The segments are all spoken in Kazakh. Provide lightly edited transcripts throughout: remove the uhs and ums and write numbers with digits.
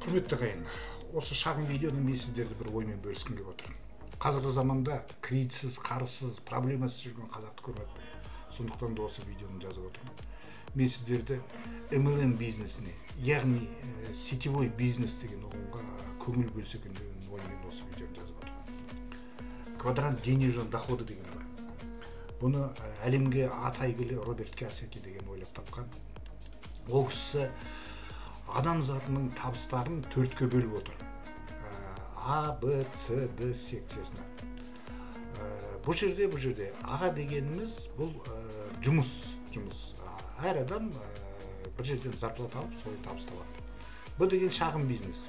Құрметті ағайын, осы шағын видеода мен сіздерді бір оймен бөліскім келіп отырмын. Қазіргі заманда кредитсіз, қарызсыз, проблемасыз жүрген қазақты көрмеппін. Сондықтан да осы видеоны жазып отырмын. Мен сіздерді MLM бизнесіне, яғни сетевой бизнес деген ұғымға көңіл бөлсе екен деген оймен осы видеоны жазып отырмын. Квадрант денежного дохода деген бар. Бұны әлемге аты әйгілі Роберт Кийосаки деген ойлап тапқан. Ол кісі адамзатының табыстарын төртке бөліп отыр. А, Б, С, Д секциясына. Бұл жерде А дегеніміз бұл жұмыс. Әр адам бір жерден зарплата алып, солай табыс табады. Б деген шағын бизнес.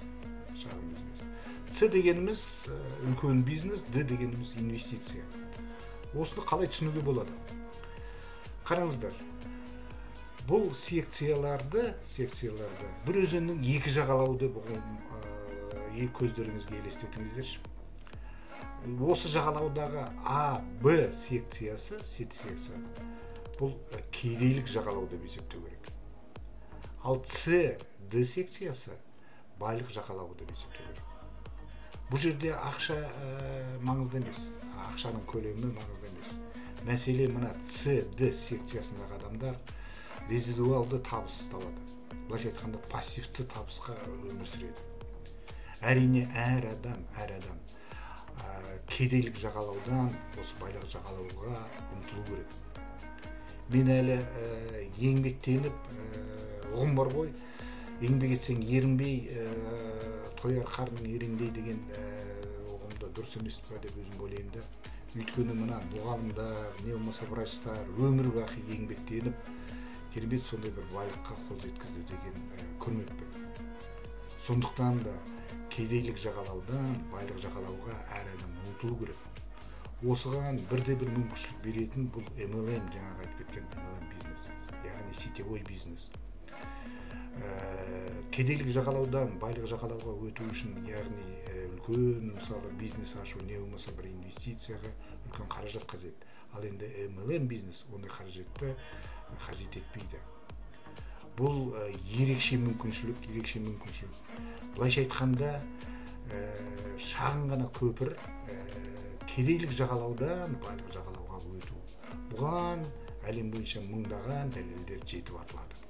С дегеніміз үлкен бизнес, Д дегеніміз инвестиция. Осыны қалай түсінуге болады? Қараңыздар. Бұл секцияларды бір өзеннің екі жағалауды көздеріңізге елестетіңіздерші. Осы жағалаудағы А, Б секциясы бұл кедейлік жағалау деп есептеу керек. Ал С, Д секциясы байлық жағалауы деп есептеу керек. Бұл жерде ақша маңызды емес, ақшаның көлемі маңызды емес. Мәселе мына С, Д секциясындағы адамдар резидуалды табыс табады. Былайша айтқанда пассивті табысқа өмір сүреді. Әрине әр адам кедейлік жағалаудан осы байлық жағалауға ұмтылу керек. Мен әлі еңбектеніп, ұғым бар ғой, еңбек етсең ерінбей, тояр қарның ереңдей деген ұғымда дұрыс емес пе деп өзім ойлаймын да. Өйткені мына мұғалімдер, не болмаса врачтар өмір бақи еңбектеніп, керемет сондай бір байлыққа қол жеткізді деген көрмеппін. Сондықтан да кедейлік жағалаудан байлық жағалауға әр адам ұмтылу керек. Осыған бірде-бір мүмкіншілік беретін бұл MLM, жаңағы айтып кеткен MLM бизнес, яғни сетевой бизнес. Кедейлік жағалаудан байлық жағалауға өту үшін, яғни үлкен мысалы бизнес ашу, не болмаса бір инвестицияға үлкен қаражат қажет. Ал енді MLM бизнес ондай қаражатты қажет етпейді. Бұл ерекше мүмкіншілік. Былайша айтқанда шағын ғана көпір кедейлік жағалаудан байлық жағалауға өту. Бұған әлем бойынша мыңдаған дәлелдер жетіп артылады.